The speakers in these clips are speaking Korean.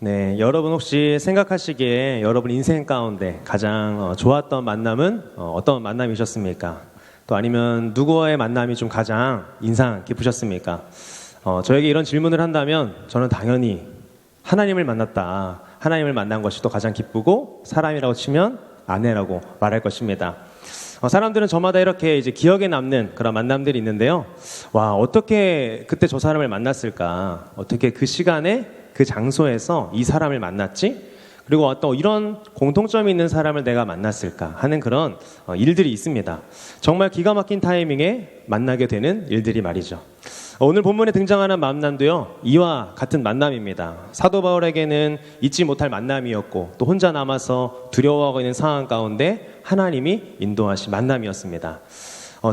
네, 여러분 혹시 생각하시기에 여러분 인생 가운데 가장 좋았던 만남은 어떤 만남이셨습니까? 또 아니면 누구와의 만남이 좀 가장 인상 깊으셨습니까? 저에게 이런 질문을 한다면 저는 당연히 하나님을 만났다. 하나님을 만난 것이 또 가장 기쁘고 사람이라고 치면 아내라고 말할 것입니다. 사람들은 저마다 이렇게 이제 기억에 남는 그런 만남들이 있는데요. 와, 어떻게 그때 저 사람을 만났을까? 어떻게 그 시간에 그 장소에서 이 사람을 만났지? 그리고 어떤 이런 공통점이 있는 사람을 내가 만났을까 하는 그런 일들이 있습니다. 정말 기가 막힌 타이밍에 만나게 되는 일들이 말이죠. 오늘 본문에 등장하는 만남도요, 이와 같은 만남입니다. 사도 바울에게는 잊지 못할 만남이었고 또 혼자 남아서 두려워하고 있는 상황 가운데 하나님이 인도하신 만남이었습니다.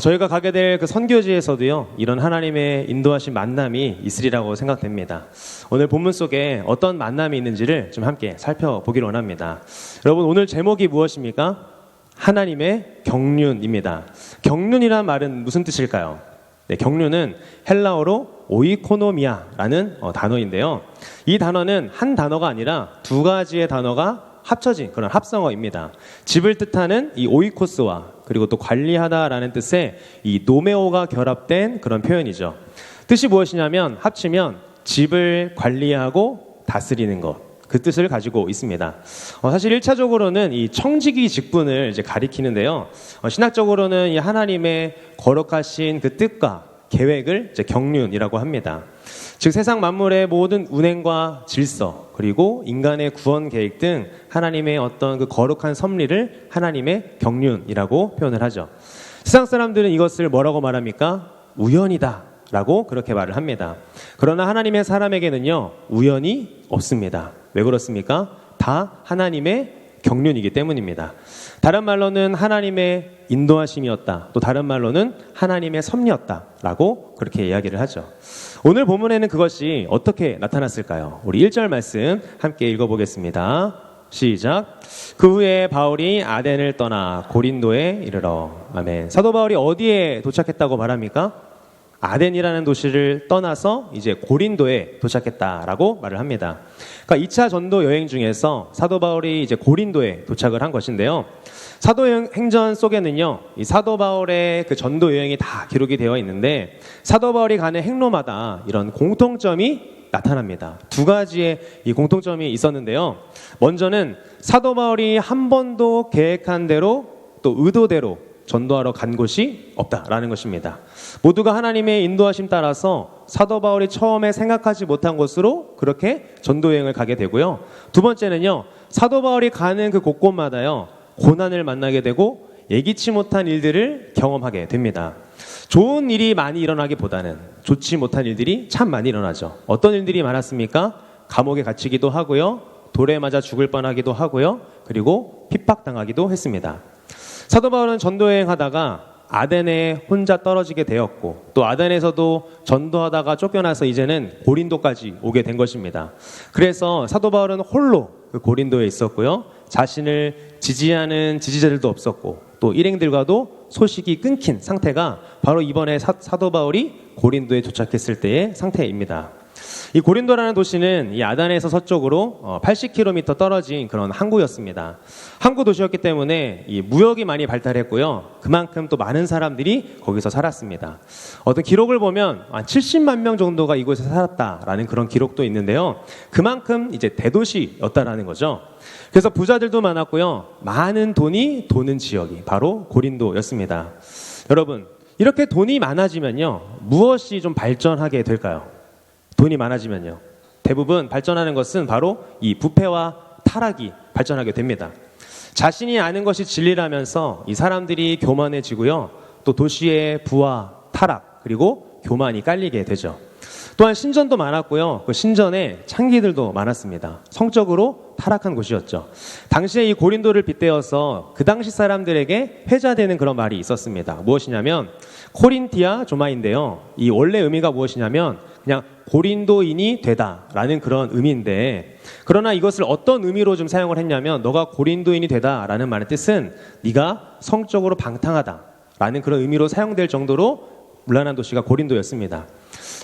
저희가 가게 될 그 선교지에서도요, 이런 하나님의 인도하신 만남이 있으리라고 생각됩니다. 오늘 본문 속에 어떤 만남이 있는지를 좀 함께 살펴보기를 원합니다. 여러분, 오늘 제목이 무엇입니까? 하나님의 경륜입니다. 경륜이란 말은 무슨 뜻일까요? 네, 경륜은 헬라어로 오이코노미아라는 단어인데요. 이 단어는 한 단어가 아니라 두 가지의 단어가 합쳐진 그런 합성어입니다. 집을 뜻하는 이 오이코스와 그리고 또 관리하다라는 뜻의 이 노메오가 결합된 그런 표현이죠. 뜻이 무엇이냐면 합치면 집을 관리하고 다스리는 것, 그 뜻을 가지고 있습니다. 사실 1차적으로는 이 청지기 직분을 이제 가리키는데요. 신학적으로는 이 하나님의 거룩하신 그 뜻과 계획을 이제 경륜이라고 합니다. 즉 세상 만물의 모든 운행과 질서 그리고 인간의 구원 계획 등 하나님의 어떤 그 거룩한 섭리를 하나님의 경륜이라고 표현을 하죠. 세상 사람들은 이것을 뭐라고 말합니까? 우연이다 라고 그렇게 말을 합니다. 그러나 하나님의 사람에게는요, 우연이 없습니다. 왜 그렇습니까? 다 하나님의 경륜이기 때문입니다. 다른 말로는 하나님의 인도하심이었다. 또 다른 말로는 하나님의 섭리였다 라고 그렇게 이야기를 하죠. 오늘 본문에는 그것이 어떻게 나타났을까요? 우리 1절 말씀 함께 읽어보겠습니다. 시작. 그 후에 바울이 아덴을 떠나 고린도에 이르러. 아멘. 사도 바울이 어디에 도착했다고 말합니까? 아덴이라는 도시를 떠나서 이제 고린도에 도착했다라고 말을 합니다. 그러니까 2차 전도 여행 중에서 사도 바울이 이제 고린도에 도착을 한 것인데요. 사도행전 속에는요, 이 사도 바울의 그 전도 여행이 다 기록이 되어 있는데 사도 바울이 가는 행로마다 이런 공통점이 나타납니다. 두 가지의 이 공통점이 있었는데요. 먼저는 사도 바울이 한 번도 계획한 대로 또 의도대로 전도하러 간 곳이 없다라는 것입니다. 모두가 하나님의 인도하심 따라서 사도 바울이 처음에 생각하지 못한 곳으로 그렇게 전도 여행을 가게 되고요. 두 번째는요, 사도 바울이 가는 그 곳곳마다요, 고난을 만나게 되고 예기치 못한 일들을 경험하게 됩니다. 좋은 일이 많이 일어나기보다는 좋지 못한 일들이 참 많이 일어나죠. 어떤 일들이 많았습니까? 감옥에 갇히기도 하고요, 돌에 맞아 죽을 뻔하기도 하고요, 그리고 핍박당하기도 했습니다. 사도 바울은 전도여행 하다가 아덴에 혼자 떨어지게 되었고 또 아덴에서도 전도하다가 쫓겨나서 이제는 고린도까지 오게 된 것입니다. 그래서 사도 바울은 홀로 그 고린도에 있었고요. 자신을 지지하는 지지자들도 없었고 또 일행들과도 소식이 끊긴 상태가 바로 이번에 사도 바울이 고린도에 도착했을 때의 상태입니다. 이 고린도라는 도시는 이 아덴에서 서쪽으로 80km 떨어진 그런 항구였습니다. 항구 도시였기 때문에 이 무역이 많이 발달했고요. 그만큼 또 많은 사람들이 거기서 살았습니다. 어떤 기록을 보면 한 70만 명 정도가 이곳에 살았다라는 그런 기록도 있는데요. 그만큼 이제 대도시였다라는 거죠. 그래서 부자들도 많았고요. 많은 돈이 도는 지역이 바로 고린도였습니다. 여러분, 이렇게 돈이 많아지면요, 무엇이 좀 발전하게 될까요? 돈이 많아지면요, 대부분 발전하는 것은 바로 이 부패와 타락이 발전하게 됩니다. 자신이 아는 것이 진리라면서 이 사람들이 교만해지고요, 또 도시의 부와 타락 그리고 교만이 깔리게 되죠. 또한 신전도 많았고요, 그 신전에 창기들도 많았습니다. 성적으로 타락한 곳이었죠. 당시에 이 고린도를 빗대어서 그 당시 사람들에게 회자되는 그런 말이 있었습니다. 무엇이냐면 코린티아 조마인데요, 이 원래 의미가 무엇이냐면 그냥 고린도인이 되다라는 그런 의미인데, 그러나 이것을 어떤 의미로 좀 사용을 했냐면 너가 고린도인이 되다라는 말의 뜻은 네가 성적으로 방탕하다라는 그런 의미로 사용될 정도로 문란한 도시가 고린도였습니다.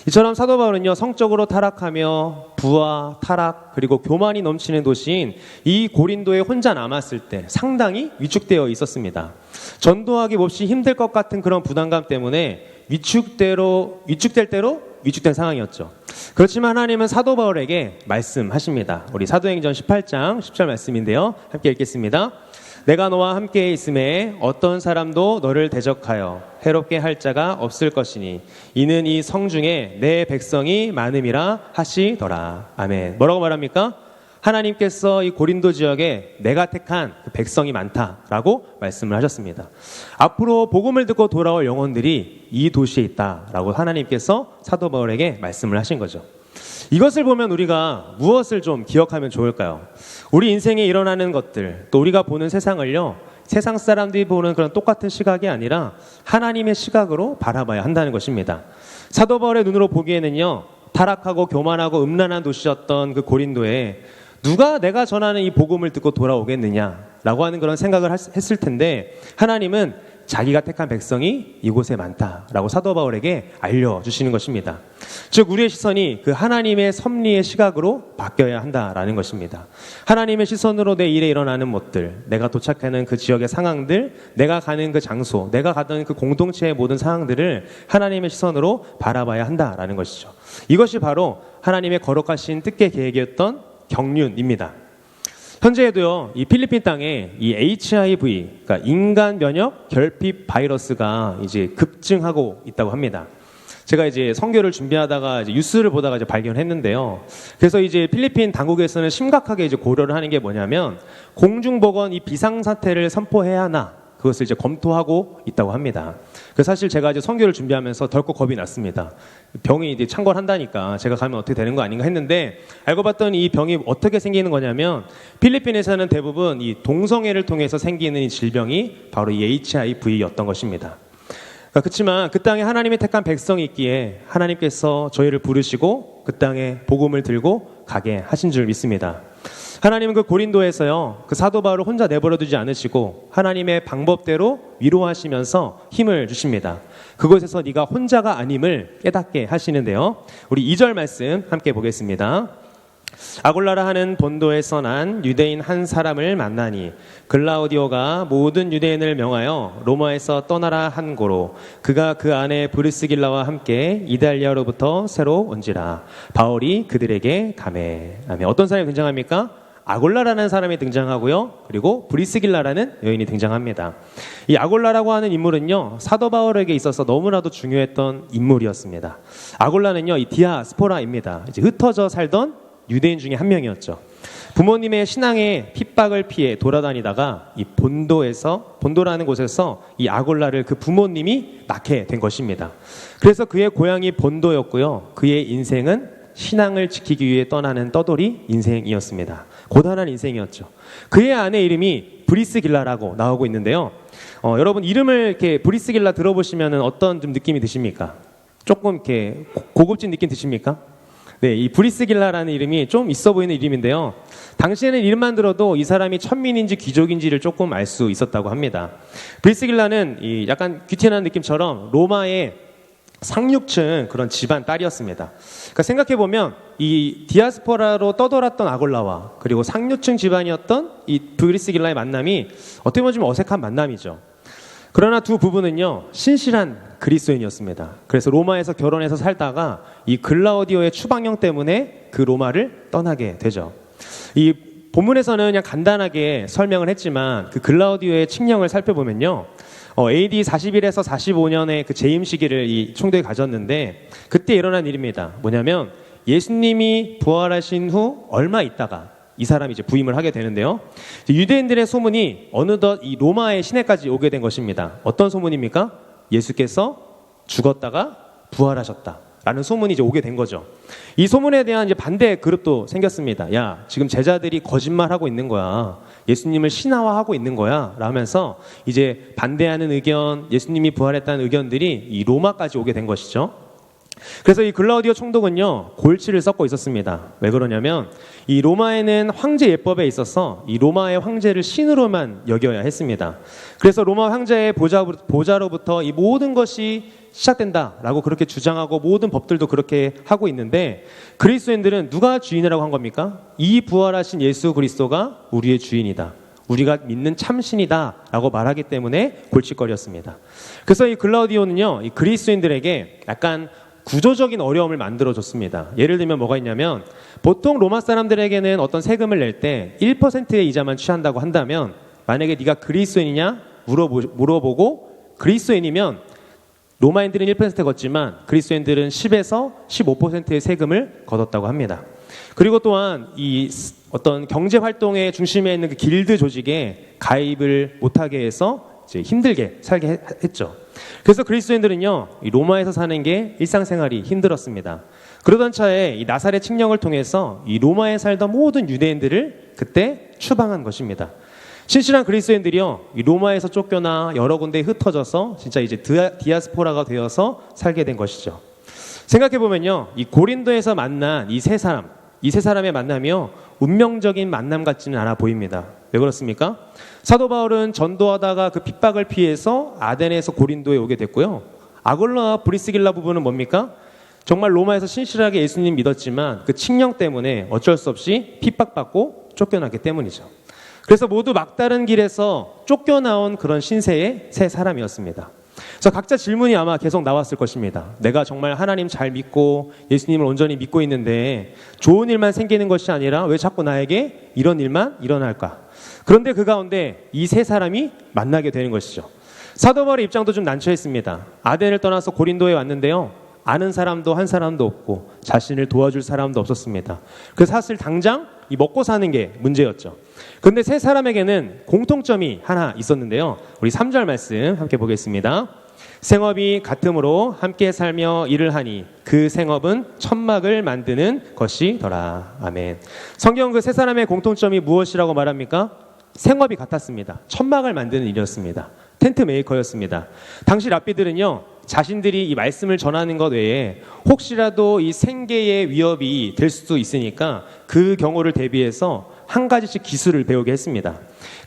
이처럼 사도 바울은요, 성적으로 타락하며 부와 타락 그리고 교만이 넘치는 도시인 이 고린도에 혼자 남았을 때 상당히 위축되어 있었습니다. 전도하기 몹시 힘들 것 같은 그런 부담감 때문에 위축될 대로 위축된 상황이었죠. 그렇지만 하나님은 사도 바울에게 말씀하십니다. 우리 사도행전 18장 10절 말씀인데요, 함께 읽겠습니다. 내가 너와 함께 있음에 어떤 사람도 너를 대적하여 해롭게 할 자가 없을 것이니 이는 이 성중에 내 백성이 많음이라 하시더라. 아멘. 뭐라고 말합니까? 하나님께서 이 고린도 지역에 내가 택한 그 백성이 많다라고 말씀을 하셨습니다. 앞으로 복음을 듣고 돌아올 영혼들이 이 도시에 있다라고 하나님께서 사도 바울에게 말씀을 하신 거죠. 이것을 보면 우리가 무엇을 좀 기억하면 좋을까요? 우리 인생에 일어나는 것들, 또 우리가 보는 세상을요, 세상 사람들이 보는 그런 똑같은 시각이 아니라 하나님의 시각으로 바라봐야 한다는 것입니다. 사도 바울의 눈으로 보기에는요, 타락하고 교만하고 음란한 도시였던 그 고린도에 누가 내가 전하는 이 복음을 듣고 돌아오겠느냐라고 하는 그런 생각을 했을 텐데, 하나님은 자기가 택한 백성이 이곳에 많다라고 사도 바울에게 알려주시는 것입니다. 즉 우리의 시선이 그 하나님의 섭리의 시각으로 바뀌어야 한다라는 것입니다. 하나님의 시선으로 내 일에 일어나는 것들, 내가 도착하는 그 지역의 상황들, 내가 가는 그 장소, 내가 가던 그 공동체의 모든 상황들을 하나님의 시선으로 바라봐야 한다라는 것이죠. 이것이 바로 하나님의 거룩하신 뜻의 계획이었던 경륜입니다. 현재에도요, 이 필리핀 땅에 이 HIV, 그러니까 인간 면역 결핍 바이러스가 이제 급증하고 있다고 합니다. 제가 이제 선교를 준비하다가 이제 뉴스를 보다가 이제 발견했는데요. 그래서 이제 필리핀 당국에서는 심각하게 이제 고려를 하는 게 뭐냐면 공중보건 이 비상사태를 선포해야 하나, 그것을 이제 검토하고 있다고 합니다. 그래서 사실 제가 이제 선교를 준비하면서 덜컥 겁이 났습니다. 병이 이제 창궐한다니까 제가 가면 어떻게 되는 거 아닌가 했는데, 알고 봤더니 이 병이 어떻게 생기는 거냐면 필리핀에서는 대부분 이 동성애를 통해서 생기는 이 질병이 바로 이 HIV였던 것입니다. 그렇지만 그 땅에 하나님이 택한 백성이 있기에 하나님께서 저희를 부르시고 그 땅에 복음을 들고 가게 하신 줄 믿습니다. 하나님은 그 고린도에서요, 그 사도 바울을 혼자 내버려 두지 않으시고 하나님의 방법대로 위로하시면서 힘을 주십니다. 그곳에서 네가 혼자가 아님을 깨닫게 하시는데요. 우리 2절 말씀 함께 보겠습니다. 아골라라 하는 본도에서 난 유대인 한 사람을 만나니 글라우디오가 모든 유대인을 명하여 로마에서 떠나라 한 고로 그가 그 안에 브리스길라와 함께 이달리아로부터 새로 온지라. 바울이 그들에게 가매. 아멘. 어떤 사람이 등장합니까? 아골라라는 사람이 등장하고요, 그리고 브리스길라라는 여인이 등장합니다. 이 아골라라고 하는 인물은요, 사도 바울에게 있어서 너무나도 중요했던 인물이었습니다. 아골라는요, 이 디아스포라입니다. 이제 흩어져 살던 유대인 중에 한 명이었죠. 부모님의 신앙의 핍박을 피해 돌아다니다가 이 본도라는 곳에서 이 아골라를 그 부모님이 낳게 된 것입니다. 그래서 그의 고향이 본도였고요, 그의 인생은 신앙을 지키기 위해 떠나는 떠돌이 인생이었습니다. 고단한 인생이었죠. 그의 아내 이름이 브리스길라라고 나오고 있는데요. 여러분 이름을 이렇게 브리스길라 들어보시면 어떤 좀 느낌이 드십니까? 조금 이렇게 고급진 느낌 드십니까? 네, 이 브리스길라라는 이름이 좀 있어 보이는 이름인데요. 당시에는 이름만 들어도 이 사람이 천민인지 귀족인지를 조금 알 수 있었다고 합니다. 브리스길라는 이 약간 귀티나는 느낌처럼 로마의 상류층 그런 집안 딸이었습니다. 그러니까 생각해보면 이 디아스포라로 떠돌았던 아골라와 그리고 상류층 집안이었던 이 브리스길라의 만남이 어떻게 보면 좀 어색한 만남이죠. 그러나 두 부부는요, 신실한 그리스도인이었습니다. 그래서 로마에서 결혼해서 살다가 이 글라우디오의 추방령 때문에 그 로마를 떠나게 되죠. 이 본문에서는 그냥 간단하게 설명을 했지만 그 글라우디오의 칙령을 살펴보면요, AD 41에서 45년의 그 재임 시기를 이 총독이 가졌는데 그때 일어난 일입니다. 뭐냐면 예수님이 부활하신 후 얼마 있다가 이 사람이 이제 부임을 하게 되는데요. 유대인들의 소문이 어느덧 이 로마의 시내까지 오게 된 것입니다. 어떤 소문입니까? 예수께서 죽었다가 부활하셨다 라는 소문이 이제 오게 된 거죠. 이 소문에 대한 이제 반대 그룹도 생겼습니다. 야, 지금 제자들이 거짓말하고 있는 거야. 예수님을 신화화하고 있는 거야. 라면서 이제 반대하는 의견, 예수님이 부활했다는 의견들이 이 로마까지 오게 된 것이죠. 그래서 이 글라우디오 총독은요, 골치를 썩고 있었습니다. 왜 그러냐면 이 로마에는 황제 예법에 있어서 이 로마의 황제를 신으로만 여겨야 했습니다. 그래서 로마 황제의 보좌로부터 이 모든 것이 시작된다라고 그렇게 주장하고 모든 법들도 그렇게 하고 있는데, 그리스도인들은 누가 주인이라고 한 겁니까? 이 부활하신 예수 그리스도가 우리의 주인이다, 우리가 믿는 참신이다라고 말하기 때문에 골칫거리였습니다. 그래서 이 글라우디오는요, 이 그리스도인들에게 약간 구조적인 어려움을 만들어줬습니다. 예를 들면 뭐가 있냐면, 보통 로마 사람들에게는 어떤 세금을 낼 때 1%의 이자만 취한다고 한다면, 만약에 네가 그리스도인이냐 물어보고 그리스도인이면 로마인들은 1% 걷지만 그리스도인들은 10에서 15%의 세금을 걷었다고 합니다. 그리고 또한 이 어떤 경제 활동의 중심에 있는 그 길드 조직에 가입을 못하게 해서 이제 힘들게 살게 했죠. 그래서 그리스도인들은요, 이 로마에서 사는 게 일상생활이 힘들었습니다. 그러던 차에 이 나사렛 칙령을 통해서 이 로마에 살던 모든 유대인들을 그때 추방한 것입니다. 신실한 그리스도인들이요, 이 로마에서 쫓겨나 여러 군데에 흩어져서 진짜 이제 디아스포라가 되어서 살게 된 것이죠. 생각해 보면요, 이 고린도에서 만난 이 세 사람의 만남이요, 운명적인 만남 같지는 않아 보입니다. 왜 그렇습니까? 사도 바울은 전도하다가 그 핍박을 피해서 아덴에서 고린도에 오게 됐고요. 아골라와 브리스길라 부부는 뭡니까? 정말 로마에서 신실하게 예수님 믿었지만 그 칙령 때문에 어쩔 수 없이 핍박받고 쫓겨나기 때문이죠. 그래서 모두 막다른 길에서 쫓겨나온 그런 신세의 세 사람이었습니다. 그래서 각자 질문이 아마 계속 나왔을 것입니다. 내가 정말 하나님 잘 믿고 예수님을 온전히 믿고 있는데 좋은 일만 생기는 것이 아니라 왜 자꾸 나에게 이런 일만 일어날까? 그런데 그 가운데 이 세 사람이 만나게 되는 것이죠. 사도 바울의 입장도 좀 난처했습니다. 아덴을 떠나서 고린도에 왔는데요, 아는 사람도 한 사람도 없고 자신을 도와줄 사람도 없었습니다. 그래서 사실 당장 이 먹고 사는 게 문제였죠. 그런데 세 사람에게는 공통점이 하나 있었는데요, 우리 3절 말씀 함께 보겠습니다. 생업이 같으므로 함께 살며 일을 하니 그 생업은 천막을 만드는 것이더라. 아멘. 성경 그 세 사람의 공통점이 무엇이라고 말합니까? 생업이 같았습니다. 천막을 만드는 일이었습니다. 텐트 메이커였습니다. 당시 랍비들은요, 자신들이 이 말씀을 전하는 것 외에 혹시라도 이 생계의 위협이 될 수도 있으니까 그 경우를 대비해서 한 가지씩 기술을 배우게 했습니다.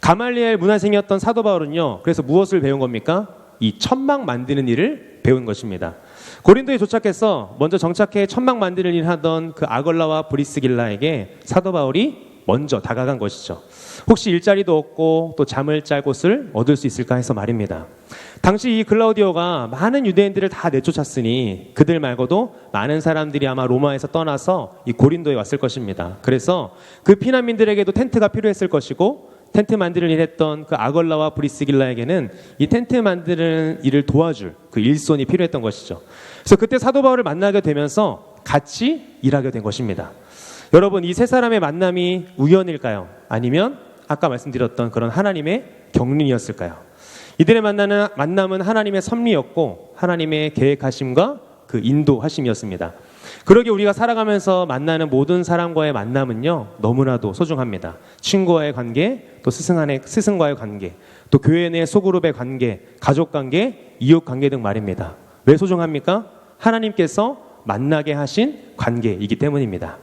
가말리엘 문화생이었던 사도 바울은요, 그래서 무엇을 배운 겁니까? 이 천막 만드는 일을 배운 것입니다. 고린도에 도착해서 먼저 정착해 천막 만드는 일을 하던 그 아골라와 브리스길라에게 사도 바울이 먼저 다가간 것이죠. 혹시 일자리도 없고 또 잠을 짤 곳을 얻을 수 있을까 해서 말입니다. 당시 이 글라우디오가 많은 유대인들을 다 내쫓았으니 그들 말고도 많은 사람들이 아마 로마에서 떠나서 이 고린도에 왔을 것입니다. 그래서 그 피난민들에게도 텐트가 필요했을 것이고, 텐트 만드는 일을 했던 그 아골라와 브리스길라에게는 이 텐트 만드는 일을 도와줄 그 일손이 필요했던 것이죠. 그래서 그때 사도 바울을 만나게 되면서 같이 일하게 된 것입니다. 여러분, 이 세 사람의 만남이 우연일까요? 아니면 아까 말씀드렸던 그런 하나님의 경륜이었을까요? 이들의 만남은 하나님의 섭리였고 하나님의 계획하심과 그 인도하심이었습니다. 그러기에 우리가 살아가면서 만나는 모든 사람과의 만남은요, 너무나도 소중합니다. 친구와의 관계, 또 스승과의 관계, 또 교회 내 소그룹의 관계, 가족 관계, 이웃 관계 등 말입니다. 왜 소중합니까? 하나님께서 만나게 하신 관계이기 때문입니다.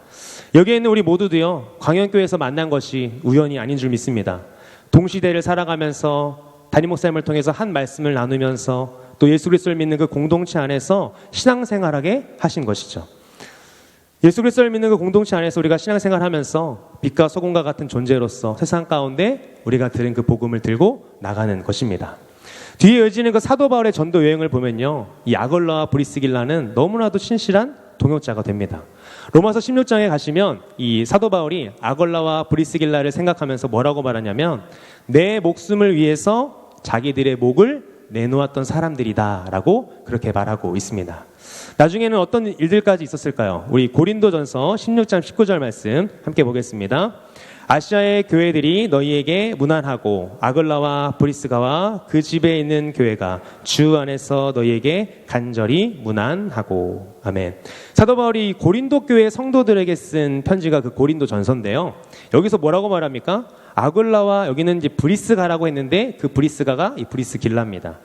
여기에 있는 우리 모두도요, 광영교회에서 만난 것이 우연이 아닌 줄 믿습니다. 동시대를 살아가면서 담임 목사님을 통해서 한 말씀을 나누면서 또 예수 그리스도를 믿는 그 공동체 안에서 신앙생활하게 하신 것이죠. 예수 그리스도를 믿는 그 공동체 안에서 우리가 신앙생활하면서 빛과 소금과 같은 존재로서 세상 가운데 우리가 들은 그 복음을 들고 나가는 것입니다. 뒤에 이어지는 그 사도 바울의 전도 여행을 보면요, 이 아골라와 브리스길라는 너무나도 신실한 동역자가 됩니다. 로마서 16장에 가시면 이 사도 바울이 아골라와 브리스길라를 생각하면서 뭐라고 말하냐면, 내 목숨을 위해서 자기들의 목을 내놓았던 사람들이다 라고 그렇게 말하고 있습니다. 나중에는 어떤 일들까지 있었을까요? 우리 고린도전서 16장 19절 말씀 함께 보겠습니다. 아시아의 교회들이 너희에게 문안하고 아글라와 브리스가와 그 집에 있는 교회가 주 안에서 너희에게 간절히 문안하고. 아멘. 사도 바울이 고린도 교회 성도들에게 쓴 편지가 그 고린도 전서인데요, 여기서 뭐라고 말합니까? 아글라와, 여기는 이제 브리스가라고 했는데 그 브리스가가 이 브리스길라입니다.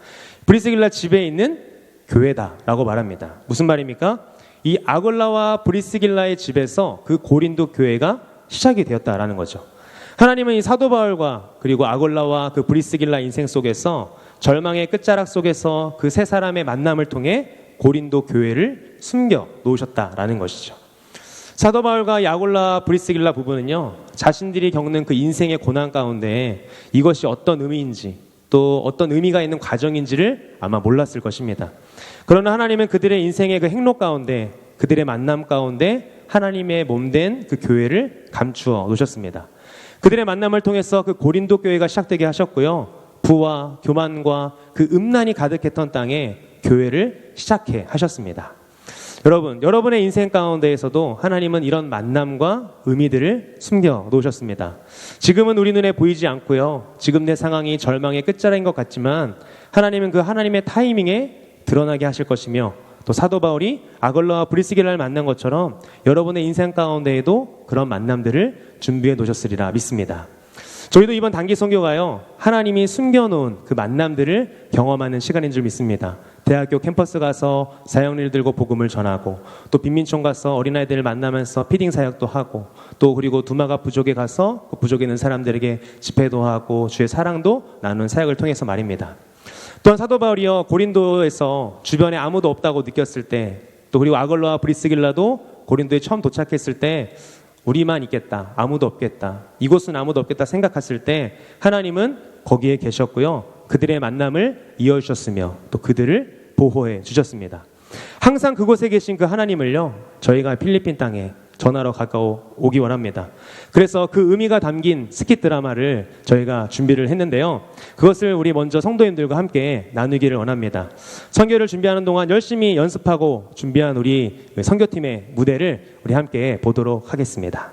브리스길라 집에 있는 교회다라고 말합니다. 무슨 말입니까? 이 아굴라와 브리스길라의 집에서 그 고린도 교회가 시작이 되었다라는 거죠. 하나님은 이 사도 바울과 그리고 아굴라와 그 브리스길라 인생 속에서 절망의 끝자락 속에서 그 세 사람의 만남을 통해 고린도 교회를 숨겨 놓으셨다라는 것이죠. 사도 바울과 아굴라 브리스길라 부부는요, 자신들이 겪는 그 인생의 고난 가운데 이것이 어떤 의미인지 또 어떤 의미가 있는 과정인지를 아마 몰랐을 것입니다. 그러나 하나님은 그들의 인생의 그 행로 가운데, 그들의 만남 가운데 하나님의 몸된 그 교회를 감추어 놓으셨습니다. 그들의 만남을 통해서 그 고린도 교회가 시작되게 하셨고요, 부와 교만과 그 음란이 가득했던 땅에 교회를 시작해 하셨습니다. 여러분의 인생 가운데에서도 하나님은 이런 만남과 의미들을 숨겨 놓으셨습니다. 지금은 우리 눈에 보이지 않고요, 지금 내 상황이 절망의 끝자락인 것 같지만 하나님은 그 하나님의 타이밍에 드러나게 하실 것이며, 또 사도 바울이 아굴라와 브리스길라를 만난 것처럼 여러분의 인생 가운데에도 그런 만남들을 준비해 놓으셨으리라 믿습니다. 저희도 이번 단기 선교가요, 하나님이 숨겨놓은 그 만남들을 경험하는 시간인 줄 믿습니다. 대학교 캠퍼스 가서 사역리를 들고 복음을 전하고, 또 빈민촌 가서 어린아이들을 만나면서 피딩 사역도 하고, 또 그리고 두마가 부족에 가서 그 부족에 있는 사람들에게 집회도 하고 주의 사랑도 나누는 사역을 통해서 말입니다. 또한 사도 바울이요, 고린도에서 주변에 아무도 없다고 느꼈을 때, 또 그리고 아굴라와 브리스길라도 고린도에 처음 도착했을 때 우리만 있겠다, 아무도 없겠다, 이곳은 아무도 없겠다 생각했을 때 하나님은 거기에 계셨고요, 그들의 만남을 이어주셨으며 또 그들을 보호해 주셨습니다. 항상 그곳에 계신 그 하나님을요, 저희가 필리핀 땅에 전하러 가까워오기 원합니다. 그래서 그 의미가 담긴 스킷 드라마를 저희가 준비를 했는데요, 그것을 우리 먼저 성도님들과 함께 나누기를 원합니다. 선교를 준비하는 동안 열심히 연습하고 준비한 우리 선교팀의 무대를 우리 함께 보도록 하겠습니다.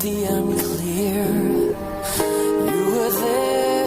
the unclear. You were there.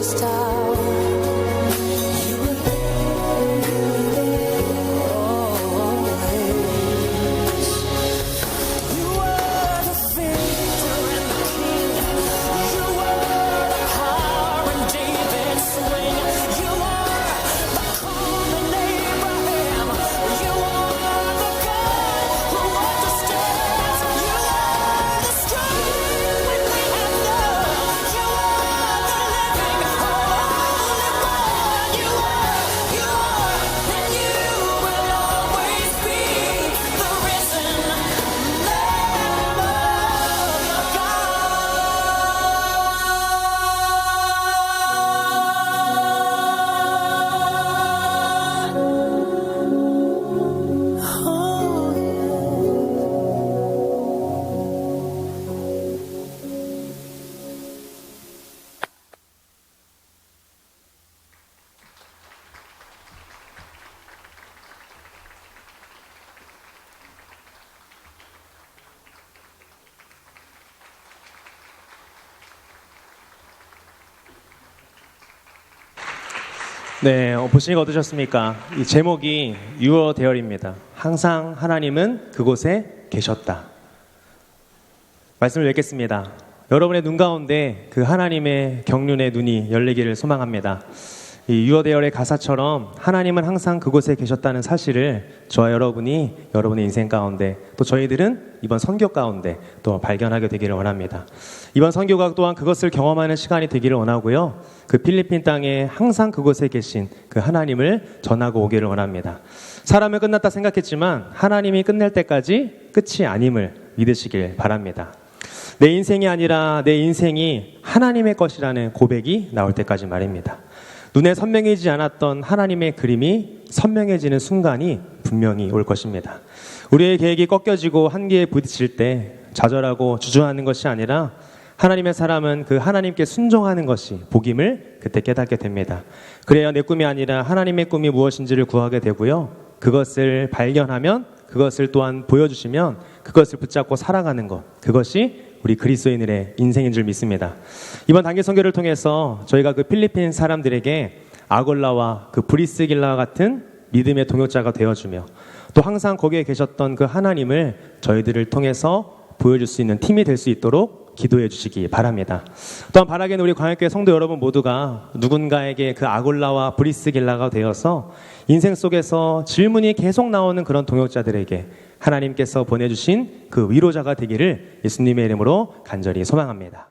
star. 네, 보시니까 어떠셨습니까? 이 제목이 Your There입니다. 항상 하나님은 그곳에 계셨다. 말씀을 읽겠습니다. 여러분의 눈 가운데 그 하나님의 경륜의 눈이 열리기를 소망합니다. 이 Your There의 가사처럼 하나님은 항상 그곳에 계셨다는 사실을 저와 여러분이 여러분의 인생 가운데 또 저희들은 이번 선교 가운데 또 발견하게 되기를 원합니다. 이번 선교가 또한 그것을 경험하는 시간이 되기를 원하고요. 그 필리핀 땅에 항상 그곳에 계신 그 하나님을 전하고 오기를 원합니다. 사람은 끝났다 생각했지만 하나님이 끝낼 때까지 끝이 아님을 믿으시길 바랍니다. 내 인생이 아니라 내 인생이 하나님의 것이라는 고백이 나올 때까지 말입니다. 눈에 선명해지지 않았던 하나님의 그림이 선명해지는 순간이 분명히 올 것입니다. 우리의 계획이 꺾여지고 한계에 부딪힐 때 좌절하고 주저하는 것이 아니라 하나님의 사람은 그 하나님께 순종하는 것이 복임을 그때 깨닫게 됩니다. 그래야 내 꿈이 아니라 하나님의 꿈이 무엇인지를 구하게 되고요. 그것을 발견하면 그것을 또한 보여주시면 그것을 붙잡고 살아가는 것, 그것이 우리 그리스도인들의 인생인 줄 믿습니다. 이번 단기 선교를 통해서 저희가 그 필리핀 사람들에게 아골라와 그 브리스길라와 같은 믿음의 동역자가 되어주며 또 항상 거기에 계셨던 그 하나님을 저희들을 통해서 보여줄 수 있는 팀이 될 수 있도록 기도해 주시기 바랍니다. 또한 바라기는 우리 광역교회 성도 여러분 모두가 누군가에게 그 아골라와 브리스길라가 되어서 인생 속에서 질문이 계속 나오는 그런 동역자들에게 하나님께서 보내주신 그 위로자가 되기를 예수님의 이름으로 간절히 소망합니다.